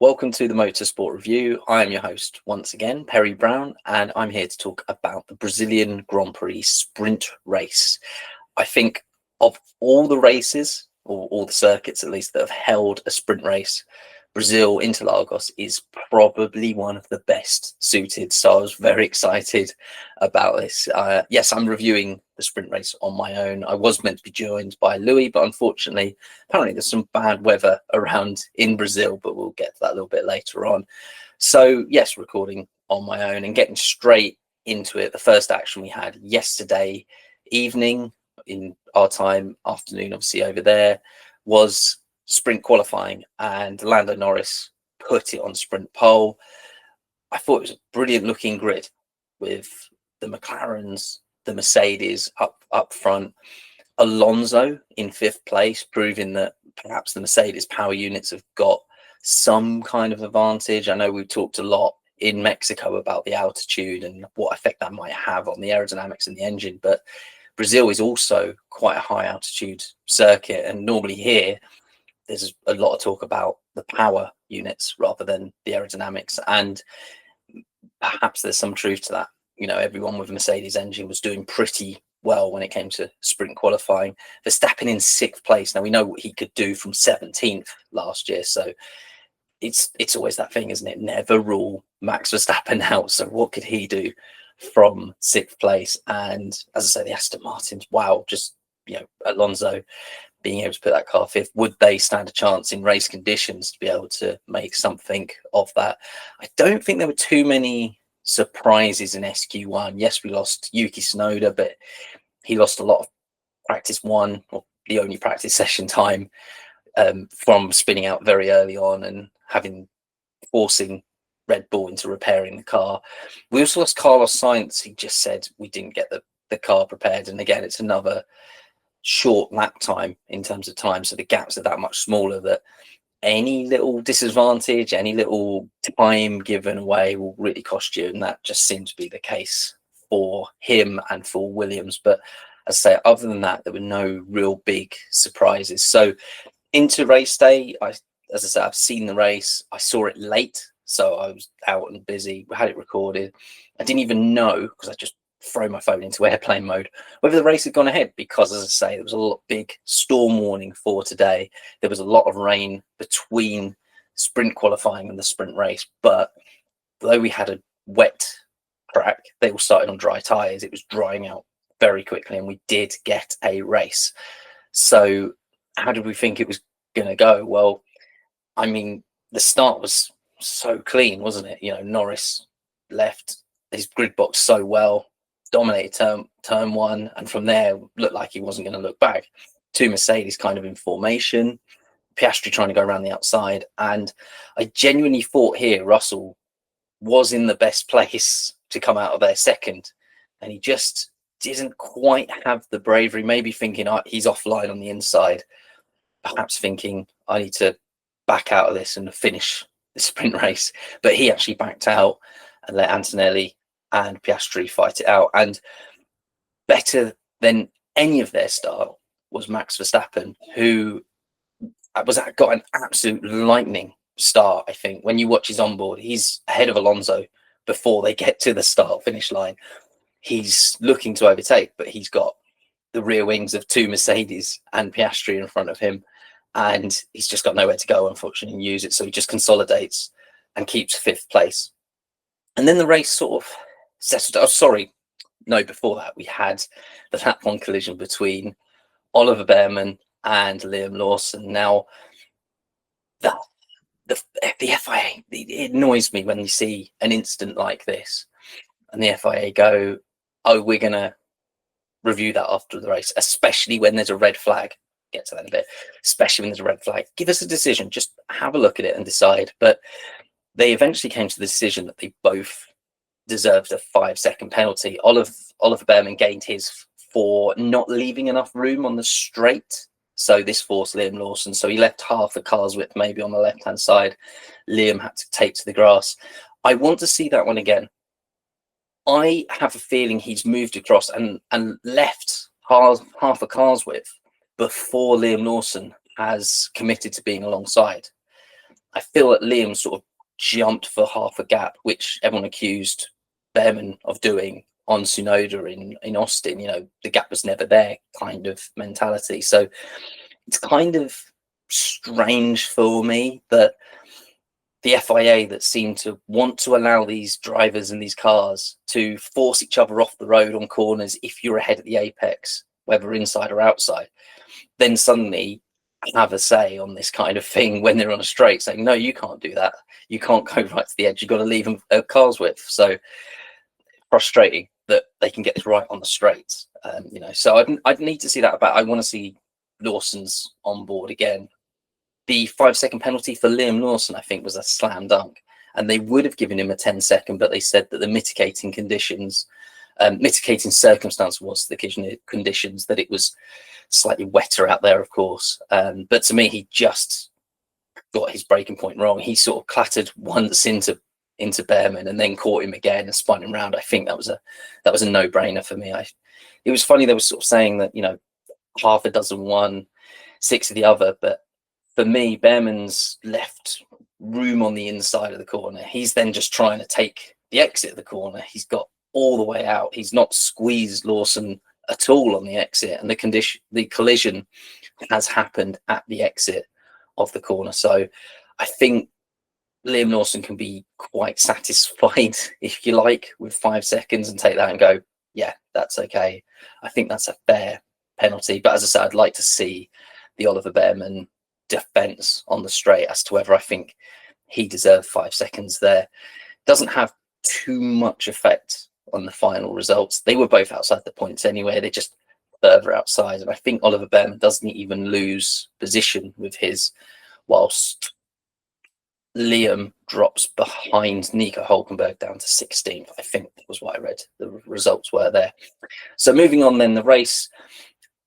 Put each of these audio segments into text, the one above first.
welcome to the Motorsport Review. I am your host once again, Perry Brown, and I'm here to talk about the Brazilian Grand Prix sprint race. I think of all the races, or all the circuits at least, that have held a sprint race, Brazil, Interlagos is probably one of the best suited. So I was very excited about this. Yes, I'm reviewing the sprint race on my own. I was meant to be joined by Louis, but unfortunately, apparently there's some bad weather around in Brazil, but we'll get to that a little bit later on. So yes, recording on my own and getting straight into it. The first action we had yesterday evening in our time, afternoon obviously over there, was sprint qualifying, and Lando Norris put it on sprint pole. I thought it was a brilliant looking grid with the McLarens, the Mercedes up front, Alonso in fifth place, proving that perhaps the Mercedes power units have got some kind of advantage. I know we've talked a lot in Mexico about the altitude and what effect that might have on the aerodynamics and the engine, but Brazil is also quite a high altitude circuit, and normally here there's a lot of talk about the power units rather than the aerodynamics, and perhaps there's some truth to that. You know, everyone with a Mercedes engine was doing pretty well when it came to sprint qualifying. Verstappen in sixth place. Now we know what he could do from 17th last year, so it's always that thing, isn't it? Never rule Max Verstappen out. So what could he do from sixth place? And as I say, the Aston Martins, wow, just, you know, Alonso being able to put that car fifth, would they stand a chance in race conditions to be able to make something of that? I don't think there were too many surprises in SQ1. Yes, we lost Yuki Tsunoda, but he lost a lot of practice one, or the only practice session time, from spinning out very early on and forcing Red Bull into repairing the car. We also lost Carlos Sainz. He just said we didn't get the car prepared, and again, it's another short lap time in terms of time, so the gaps are that much smaller that any little disadvantage, any little time given away will really cost you, and that just seemed to be the case for him and for Williams. But as I say, other than that, there were no real big surprises. So into race day, as I said, I've seen the race. I saw it late, so I was out and busy. We had it recorded. I didn't even know, because I just throw my phone into airplane mode, whether the race had gone ahead, because as I say, there was a big storm warning for today. There was a lot of rain between sprint qualifying and the sprint race, but though we had a wet track, they all started on dry tires. It was drying out very quickly, and we did get a race. So how did we think it was going to go? Well, I mean, the start was so clean, wasn't it? You know, Norris left his grid box so well, dominated turn one, and from there looked like he wasn't going to look back. Two Mercedes kind of in formation, Piastri trying to go around the outside, and I genuinely thought here Russell was in the best place to come out of there second, and he just didn't quite have the bravery, maybe thinking he's offline on the inside, perhaps thinking I need to back out of this and finish the sprint race, but he actually backed out and let Antonelli and Piastri fight it out. And better than any of their start was Max Verstappen, who got an absolute lightning start. I think when you watch his onboard, he's ahead of Alonso before they get to the start finish line. He's looking to overtake, but he's got the rear wings of two Mercedes and Piastri in front of him, and he's just got nowhere to go, unfortunately, and use it. So he just consolidates and keeps fifth place. And then the race sort of settled. Before that we had the lap one collision between Oliver Bearman and Liam Lawson. Now the FIA, it annoys me when you see an incident like this and the FIA go, oh, we're going to review that after the race, especially when there's a red flag. Get to that in a bit. Especially when there's a red flag, give us a decision, just have a look at it and decide. But they eventually came to the decision that they both deserved a 5-second penalty. Oliver Bearman gained his for not leaving enough room on the straight, so this forced Liam Lawson, so he left half the car's width maybe on the left hand side. Liam had to take to the grass. I want to see that one again. I have a feeling he's moved across and left half a car's width before Liam Lawson has committed to being alongside. I feel that Liam sort of jumped for half a gap, which everyone accused Behrman of doing on Tsunoda in Austin. The gap was never there kind of mentality. So it's kind of strange for me that the FIA that seem to want to allow these drivers and these cars to force each other off the road on corners if you're ahead at the apex, whether inside or outside, then suddenly have a say on this kind of thing when they're on a straight, saying, no, you can't do that. You can't go right to the edge. You've got to leave them a car's width. So frustrating that they can get this right on the straights. So I'd need to see that I want to see Lawson's on board again. The 5-second penalty for Liam Lawson, I think, was a slam dunk, and they would have given him a 10-second, but they said that the mitigating circumstance was the conditions, that it was slightly wetter out there, of course. But to me, he just got his breaking point wrong. He sort of clattered once into Behrman and then caught him again and spun him round. I think that was a no-brainer for me. It was funny, they were sort of saying that, half a dozen one, 6 of the other, but for me, Behrman's left room on the inside of the corner. He's then just trying to take the exit of the corner. He's got all the way out. He's not squeezed Lawson at all on the exit, and the collision has happened at the exit of the corner. So I think Liam Lawson can be quite satisfied, if you like, with 5 seconds and take that and go, yeah, that's okay. I think that's a fair penalty. But as I said, I'd like to see the Oliver Behrman defense on the straight as to whether I think he deserved 5 seconds there. Doesn't have too much effect on the final results. They were both outside the points anyway. They're just further outside, and I think Oliver Behrman doesn't even lose position with his, whilst Liam drops behind Nico Hulkenberg down to 16th. I think that was what I read the results were there. So moving on then, the race,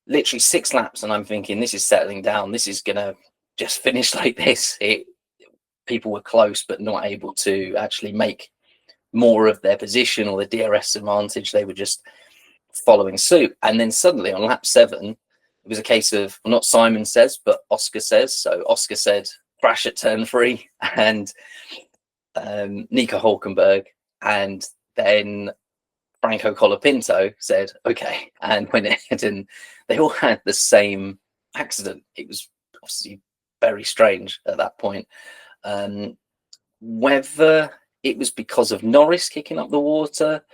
literally 6 laps, and I'm thinking this is settling down. This is gonna just finish like this. People were close, but not able to actually make more of their position or the DRS advantage. They were just following suit. And then suddenly on lap 7, it was a case of, well, not Simon says, but Oscar says. So Oscar said, crash at turn 3, and Nico Hulkenberg, and then Franco Colapinto said, okay, and went ahead, and they all had the same accident. It was obviously very strange at that point. Whether it was because of Norris kicking up the water,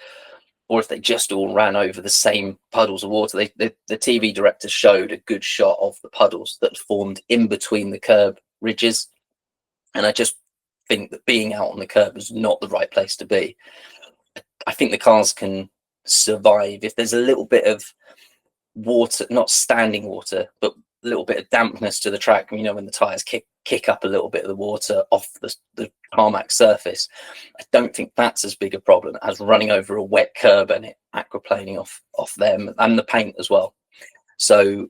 or if they just all ran over the same puddles of water. The TV director showed a good shot of the puddles that formed in between the curb ridges. And I just think that being out on the curb is not the right place to be. I think the cars can survive if there's a little bit of water, not standing water, but a little bit of dampness to the track, when the tires kick up a little bit of the water off the tarmac surface. I don't think that's as big a problem as running over a wet curb and it aquaplaning off them and the paint as well. So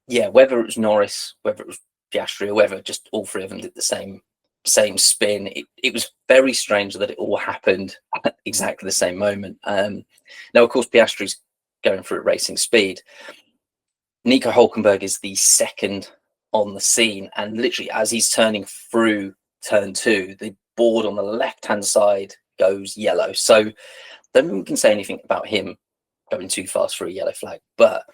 yeah, whether it was Norris, whether it was Piastri, or whether just all 3 of them did the same spin, it was very strange that it all happened at exactly the same moment. Now of course Piastri's going through at racing speed. Nico Hulkenberg is the second on the scene, and literally as he's turning through turn 2, the board on the left-hand side goes yellow. So I don't think we can say anything about him going too fast for a yellow flag, but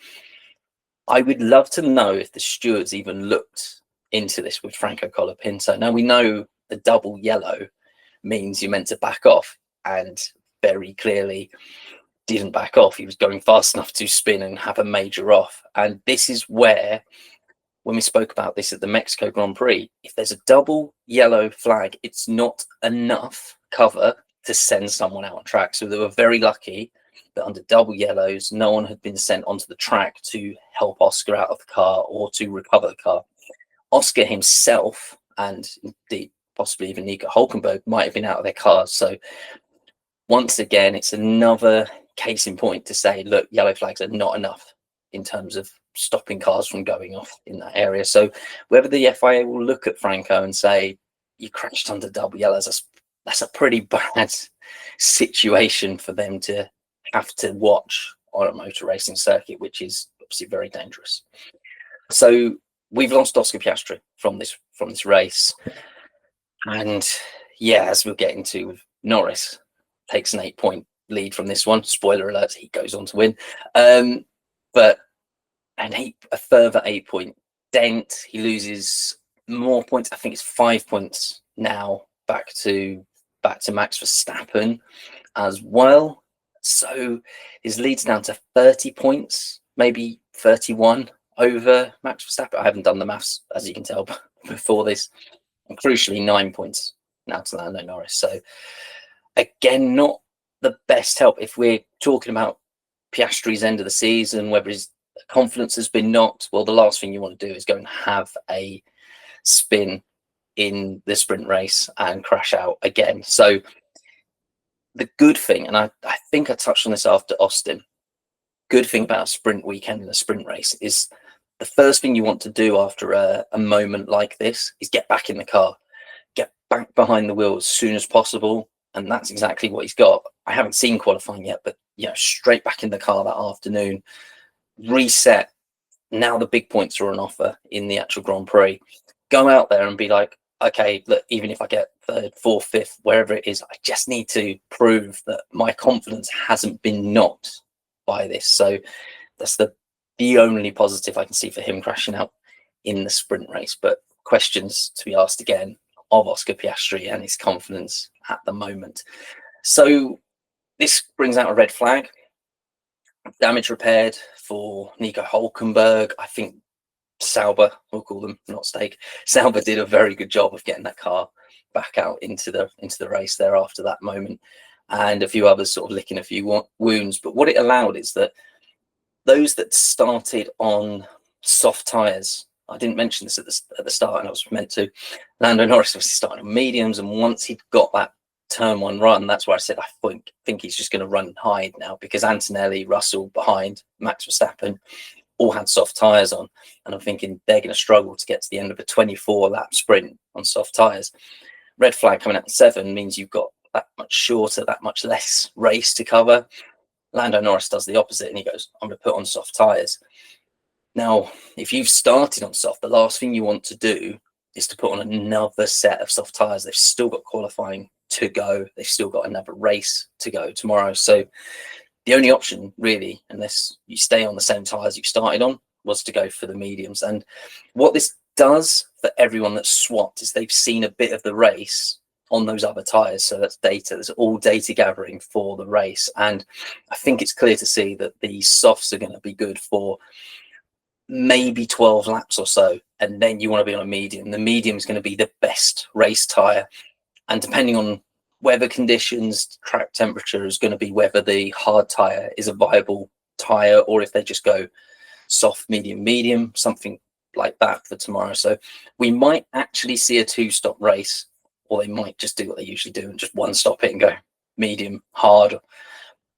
I would love to know if the stewards even looked into this with Franco Colapinto. Now we know the double yellow means you're meant to back off, and very clearly didn't back off. He was going fast enough to spin and have a major off. And this is where, when we spoke about this at the Mexico Grand Prix, if there's a double yellow flag, it's not enough cover to send someone out on track. So they were very lucky that under double yellows, no one had been sent onto the track to help Oscar out of the car or to recover the car. Oscar himself, and indeed possibly even Nico Hulkenberg, might have been out of their cars. So once again, it's another case in point to say, look, yellow flags are not enough in terms of stopping cars from going off in that area. So whether the FIA will look at Franco and say, you crashed under double yellows, that's a pretty bad situation for them to have to watch on a motor racing circuit, which is obviously very dangerous. So we've lost Oscar Piastri from this race. And yeah, as we'll get into, Norris takes an 8-point lead from this one. Spoiler alert, he goes on to win. But a further 8-point dent. He loses more points. I think it's 5 points now back to Max Verstappen as well. So his lead's down to 30 points, maybe 31 over Max Verstappen. I haven't done the maths, as you can tell, before this. And crucially, 9 points now to Lando Norris. So again, not the best help. If we're talking about Piastri's end of the season, whether his confidence has been knocked, well, the last thing you want to do is go and have a spin in the sprint race and crash out again. So the good thing, and I think I touched on this after Austin, good thing about a sprint weekend and a sprint race is the first thing you want to do after a moment like this is get back in the car, get back behind the wheel as soon as possible. And that's exactly what he's got. I haven't seen qualifying yet, but straight back in the car that afternoon, reset. Now the big points are on offer in the actual Grand Prix. Go out there and be like, okay, look, even if I get third, fourth, fifth, wherever it is, I just need to prove that my confidence hasn't been knocked by this. So that's the only positive I can see for him crashing out in the sprint race. But questions to be asked again of Oscar Piastri and his confidence at the moment. So this brings out a red flag. Damage repaired for Nico Hülkenberg. I think Sauber, we'll call them, not Stake. Sauber did a very good job of getting that car back out into the race there after that moment, and a few others sort of licking a few wounds. But what it allowed is that those that started on soft tyres, I didn't mention this at the start, and I was meant to. Lando Norris was starting on mediums, and once he'd got that turn one run, that's where I said I think he's just going to run and hide now, because Antonelli, Russell behind, Max Verstappen all had soft tyres on, and I'm thinking they're going to struggle to get to the end of a 24-lap sprint on soft tyres. Red flag coming out 7 means you've got that much shorter, that much less race to cover. Lando Norris does the opposite, and he goes, I'm going to put on soft tyres. Now, if you've started on soft, the last thing you want to do is to put on another set of soft tyres. They've still got qualifying to go. They've still got another race to go tomorrow. So the only option, really, unless you stay on the same tyres you started on, was to go for the mediums. And what this does for everyone that's swapped is they've seen a bit of the race on those other tyres. So that's data. There's all data gathering for the race. And I think it's clear to see that the softs are going to be good for maybe 12 laps or so. And then you want to be on a medium. The medium is going to be the best race tyre. And depending on weather conditions, track temperature is going to be whether the hard tyre is a viable tyre or if they just go soft, medium, medium, something like that for tomorrow. So we might actually see a 2-stop race, or they might just do what they usually do and just one stop it and go medium, hard, or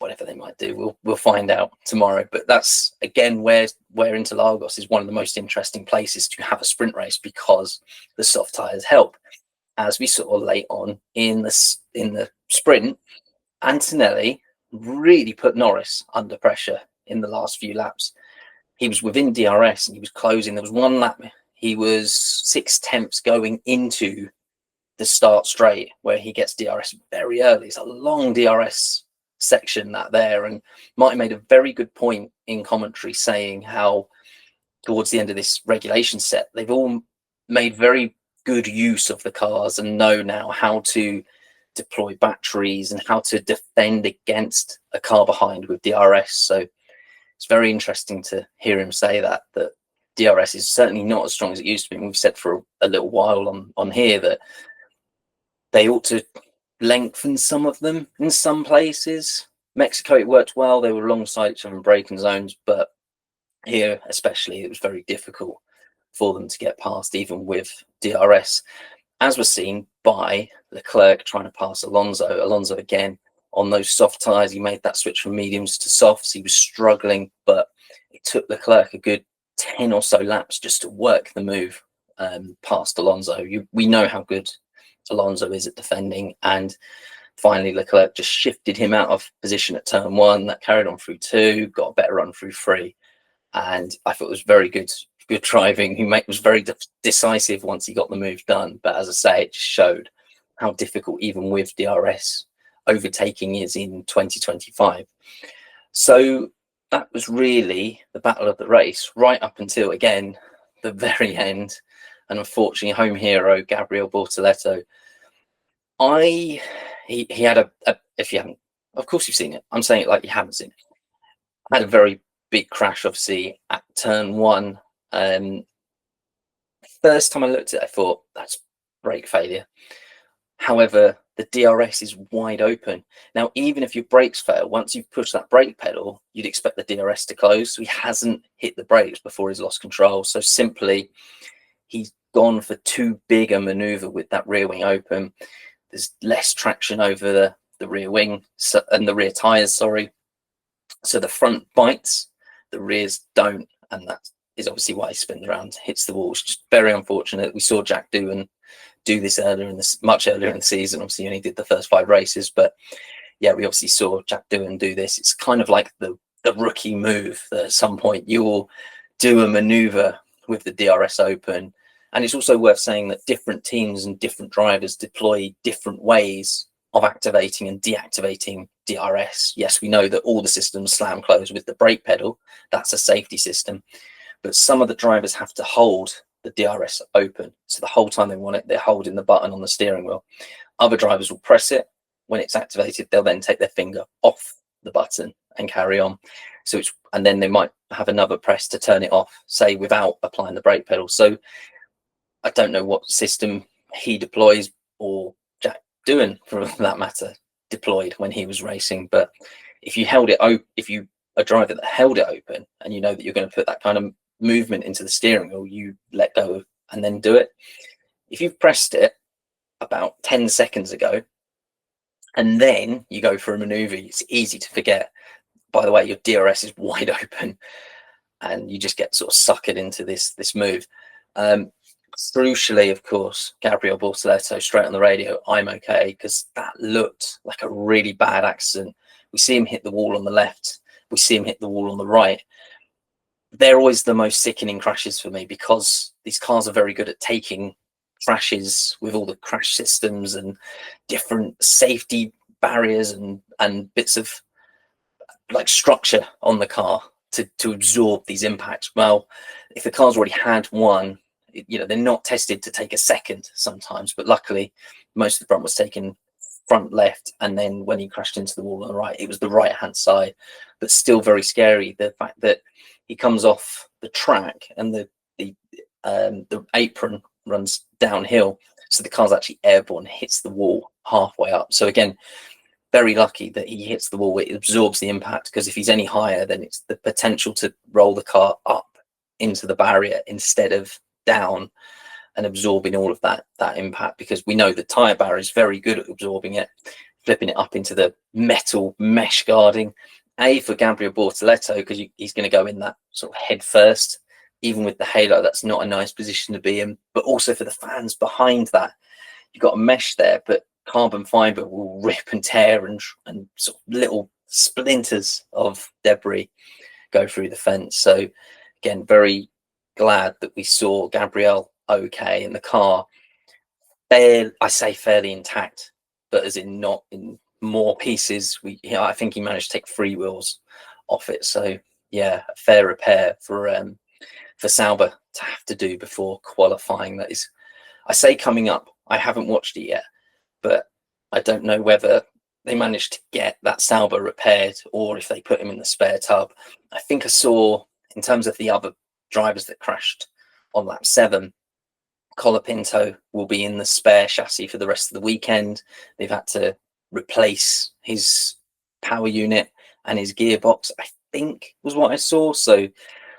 whatever they might do. We'll find out tomorrow. But that's again where Interlagos is one of the most interesting places to have a sprint race, because the soft tyres help. As we saw late on in the sprint, Antonelli really put Norris under pressure in the last few laps. He was within DRS and he was closing. There was one lap he was 6/10 going into the start straight where he gets DRS very early. It's a long DRS section that there, and Martin made a very good point in commentary saying how towards the end of this regulation set, they've all made very good use of the cars and know now how to deploy batteries and how to defend against a car behind with DRS. So it's very interesting to hear him say that DRS is certainly not as strong as it used to be. And we've said for a little while on here that they ought to lengthen some of them in some places. Mexico, it worked well. They were alongside each other in braking zones, but here especially, it was very difficult for them to get past, even with DRS, as was seen by Leclerc trying to pass Alonso. Alonso again on those soft tyres, he made that switch from mediums to softs. He was struggling, but it took Leclerc a good 10 or so laps just to work the move past Alonso. We know how good Alonso is at defending, and finally Leclerc just shifted him out of position at turn 1. That carried on through 2, got a better run through 3, and I thought it was very good good driving. He was very decisive once he got the move done. But as I say, it just showed how difficult, even with DRS, overtaking is in 2025. So that was really the battle of the race, right up until, again, the very end. And unfortunately, home hero Gabriel Bortoleto. He had a if you haven't, of course you've seen it. I'm saying it like you haven't seen it. Had a very big crash, obviously, at turn one. First time I looked at it, I thought that's brake failure. However, the DRS is wide open. Now, even if your brakes fail, once you've pushed that brake pedal, you'd expect the DRS to close. So he hasn't hit the brakes before he's lost control. So simply, he's gone for too big a maneuver with that rear wing open. There's less traction over the rear wing and the rear tyres, sorry. So the front bites, the rears don't. And that is obviously why he spins around, hits the wall. It's just very unfortunate. We saw Jack Doohan do this much earlier in the season. Obviously, he only did the first 5 races, but yeah, we obviously saw Jack Doohan do this. It's kind of like the rookie move that at some point you will do a maneuver with the DRS open. And it's also worth saying that different teams and different drivers deploy different ways of activating and deactivating DRS. Yes, we know that all the systems slam close with the brake pedal. That's a safety system. But some of the drivers have to hold the DRS open. So the whole time they want it, they're holding the button on the steering wheel. Other drivers will press it. When it's activated, they'll then take their finger off the button and carry on. So and then they might have another press to turn it off, say without applying the brake pedal. So I don't know what system he deploys, or Jack Doohan, for that matter, deployed when he was racing. But if you held it open, if you a driver that held it open, and you know that you're going to put that kind of movement into the steering wheel, you let go and then do it. If you've pressed it about 10 seconds ago and then you go for a maneuver, it's easy to forget. By the way, your DRS is wide open and you just get sort of suckered into this move. Crucially, of course, Gabriel Bortoleto straight on the radio, I'm okay, because that looked like a really bad accident. We see him hit the wall on the left, we see him hit the wall on the right. They're always the most sickening crashes for me, because these cars are very good at taking crashes with all the crash systems and different safety barriers and bits of like structure on the car to absorb these impacts. Well, if the car's already had one, they're not tested to take a second sometimes, but luckily most of the front was taken front left, and then when he crashed into the wall on the right, it was the right hand side. But still very scary, the fact that he comes off the track and the apron runs downhill, so the car's actually airborne, hits the wall halfway up. So again, very lucky that he hits the wall, it absorbs the impact, because if he's any higher, then it's the potential to roll the car up into the barrier instead of down and absorbing all of that impact, because we know the tire barrier is very good at absorbing it, flipping it up into the metal mesh guarding. For Gabriel Bortoleto, because he's going to go in that sort of head first, even with the halo, that's not a nice position to be in. But also for the fans behind that, you've got a mesh there, but carbon fiber will rip and tear, and sort of little splinters of debris go through the fence. So again, very glad that we saw Gabriel okay in the car. I say fairly intact, but as in not in more pieces. I think he managed to take 3 wheels off it. So yeah, a fair repair for Sauber to have to do before qualifying. That is, I say coming up. I haven't watched it yet, but I don't know whether they managed to get that Sauber repaired or if they put him in the spare tub. I think I saw, in terms of the other drivers that crashed on lap 7, Colapinto will be in the spare chassis for the rest of the weekend. They've had to replace his power unit and his gearbox, I think was what I saw. So a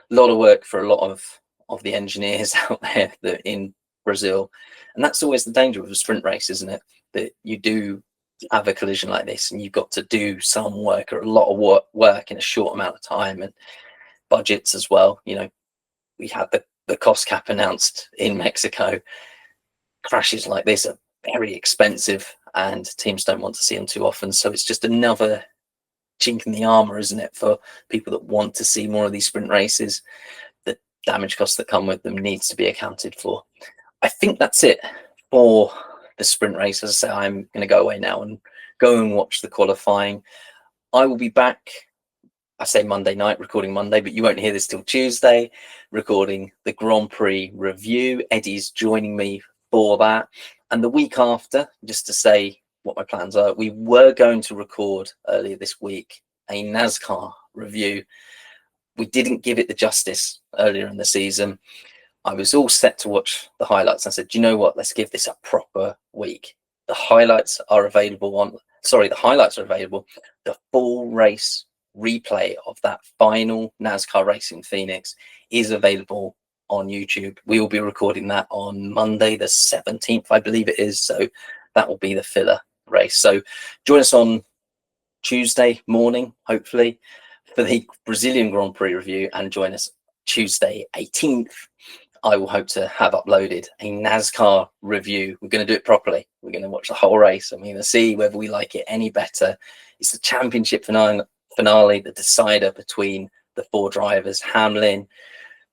lot of work for a lot of the engineers out there that in Brazil. And that's always the danger of a sprint race, isn't it? That you do have a collision like this and you've got to do some work, or a lot of work in a short amount of time, and budgets as well. We had the cost cap announced in Mexico. Crashes like this are very expensive and teams don't want to see them too often. So it's just another chink in the armor, isn't it, for people that want to see more of these sprint races, that damage costs that come with them needs to be accounted for. I think that's it for the sprint race. As I say, I'm going to go away now and go and watch the qualifying. I will be back, I say Monday night, recording Monday, but you won't hear this till Tuesday, recording the Grand Prix review. Eddie's joining me for that. And the week after, just to say what my plans are, we were going to record earlier this week a NASCAR review. We didn't give it the justice earlier in the season. I was all set to watch the highlights. I said, do you know what? Let's give this a proper week. The highlights are available. The full race replay of that final NASCAR race in Phoenix is available on YouTube. We will be recording that on Monday, the 17th, I believe it is. So that will be the filler race. So join us on Tuesday morning, hopefully, for the Brazilian Grand Prix review, and join us Tuesday 18th. I will hope to have uploaded a NASCAR review. We're going to do it properly. We're going to watch the whole race, and we're going to see whether we like it any better. It's the championship finale, the decider between the four drivers: Hamlin,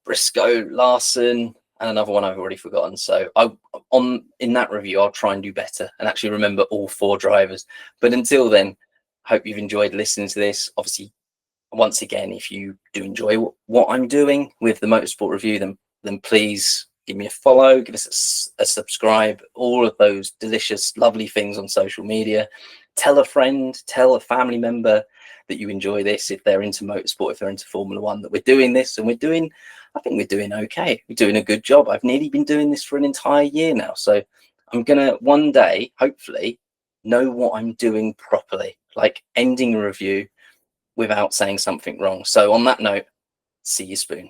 Briscoe, Larson, and another one I've already forgotten. So in that review, I'll try and do better and actually remember all four drivers. But until then, hope you've enjoyed listening to this. Obviously, once again, if you do enjoy what I'm doing with the Motorsport review, then please give me a follow, give us a subscribe, all of those delicious, lovely things on social media. Tell a friend, tell a family member that you enjoy this, if they're into motorsport, if they're into Formula One, that we're doing this, and I think we're doing okay. We're doing a good job. I've nearly been doing this for an entire year now. So I'm going to one day, hopefully, know what I'm doing properly, like ending a review without saying something wrong. So on that note, see you spoon.